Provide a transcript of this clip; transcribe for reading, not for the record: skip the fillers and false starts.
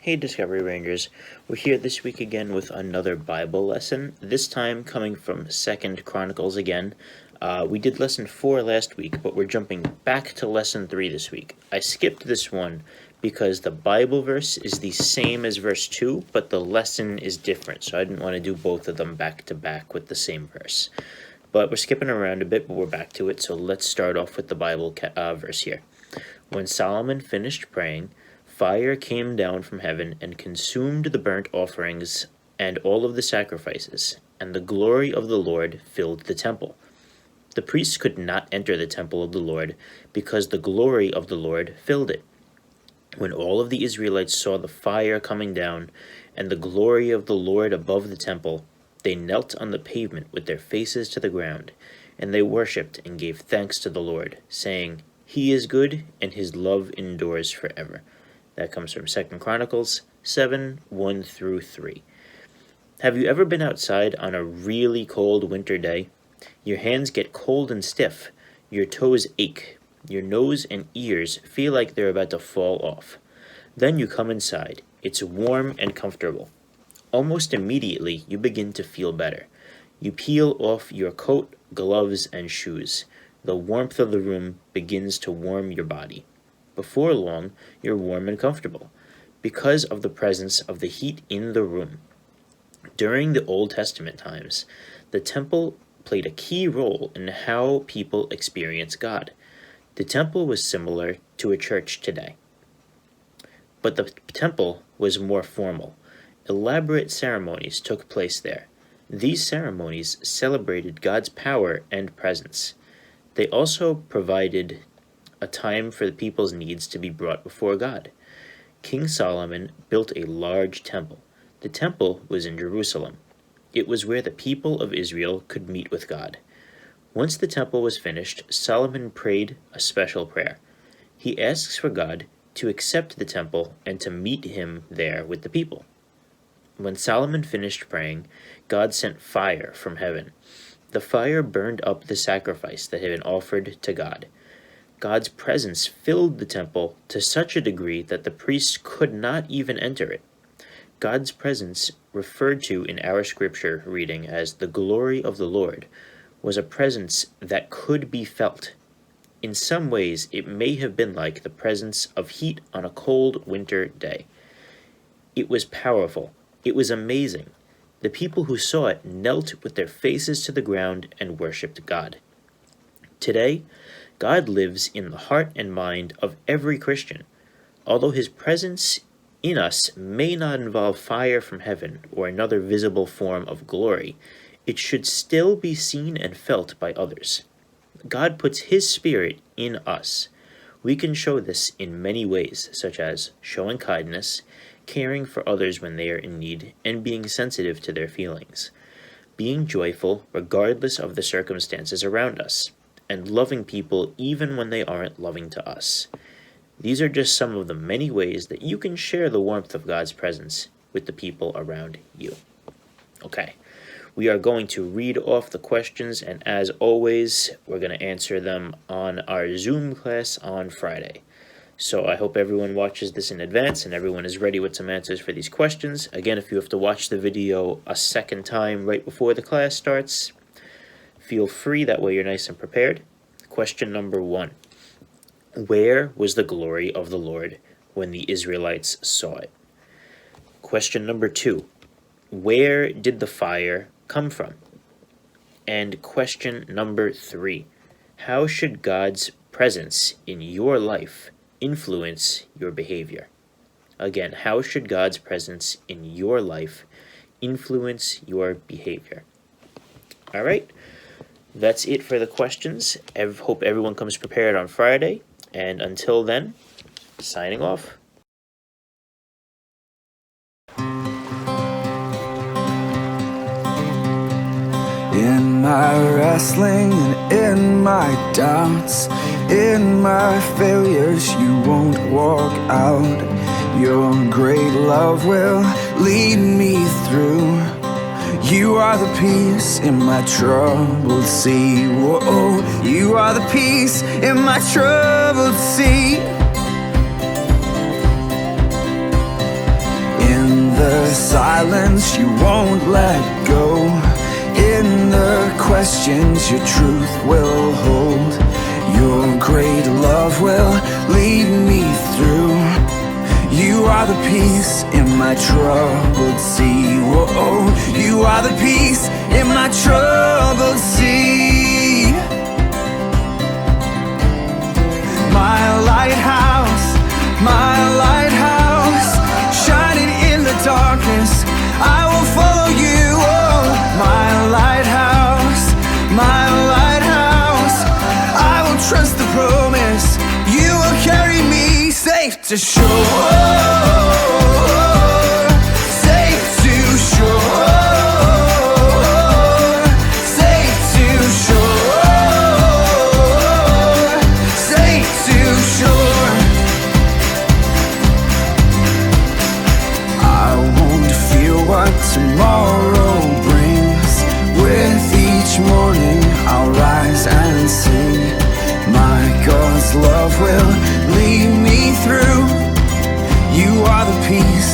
Hey Discovery Rangers, we're here this week again with another Bible lesson, this time coming from 2nd Chronicles again. We did lesson 4 last week, but we're jumping back to lesson 3 this week. I skipped this one because the Bible verse is the same as verse 2, but the lesson is different, so I didn't want to do both of them back to back with the same verse. But we're skipping around a bit, but we're back to it, so let's start off with the Bible verse here. When Solomon finished praying, fire came down from heaven and consumed the burnt offerings and all of the sacrifices, and the glory of the Lord filled the temple. The priests could not enter the temple of the Lord because the glory of the Lord filled it. When all of the Israelites saw the fire coming down and the glory of the Lord above the temple, they knelt on the pavement with their faces to the ground, and they worshipped and gave thanks to the Lord, saying, "He is good, and his love endures forever." That comes from 2nd Chronicles 7, 1 through 3. Have you ever been outside on a really cold winter day? Your hands get cold and stiff, your toes ache, your nose and ears feel like they're about to fall off. Then you come inside. It's warm and comfortable. Almost immediately, you begin to feel better. You peel off your coat, gloves, and shoes. The warmth of the room begins to warm your body. Before long, you're warm and comfortable because of the presence of the heat in the room. During the Old Testament times, the temple played a key role in how people experience God. The temple was similar to a church today, but the temple was more formal. Elaborate ceremonies took place there. These ceremonies celebrated God's power and presence. They also provided a time for the people's needs to be brought before God. King Solomon built a large temple. The temple was in Jerusalem. It was where the people of Israel could meet with God. Once the temple was finished, Solomon prayed a special prayer. He asks for God to accept the temple and to meet him there with the people. When Solomon finished praying, God sent fire from heaven. The fire burned up the sacrifice that had been offered to God. God's presence filled the temple to such a degree that the priests could not even enter it. God's presence, referred to in our scripture reading as the glory of the Lord, was a presence that could be felt. In some ways, it may have been like the presence of heat on a cold winter day. It was powerful. It was amazing. The people who saw it knelt with their faces to the ground and worshipped God. Today, God lives in the heart and mind of every Christian. Although his presence in us may not involve fire from heaven or another visible form of glory, it should still be seen and felt by others. God puts his spirit in us. We can show this in many ways, such as showing kindness, caring for others when they are in need, and being sensitive to their feelings. Being joyful regardless of the circumstances around us, and loving people even when they aren't loving to us. These are just some of the many ways that you can share the warmth of God's presence with the people around you. Okay, we are going to read off the questions, and as always, we're going to answer them on our Zoom class on Friday. So I hope everyone watches this in advance and everyone is ready with some answers for these questions. Again, if you have to watch the video a second time right before the class starts, feel free, that way you're nice and prepared. Question number 1. Where was the glory of the Lord when the Israelites saw it? Question number 2. Where did the fire come from? And question number 3. How should God's presence in your life influence your behavior? Again, how should God's presence in your life influence your behavior? All right. That's it for the questions. I hope everyone comes prepared on Friday. And until then, signing off. In my wrestling and in my doubts, in my failures, you won't walk out. Your great love will lead me through. You are the peace in my troubled sea. Whoa, you are the peace in my troubled sea. the silence, you won't let go. In the questions, your truth will hold. Your great love will lead me through. You are the peace in my troubled sea. Whoa, you are the peace in my troubled sea. My lighthouse, shining in the darkness, I will follow you. Oh, my lighthouse, I will trust the promise. You will carry me safe to shore, safe to shore, safe to shore, safe to shore. I won't fear what tomorrow brings. With each morning I'll rise and sing. My God's love will lead me through. You are the peace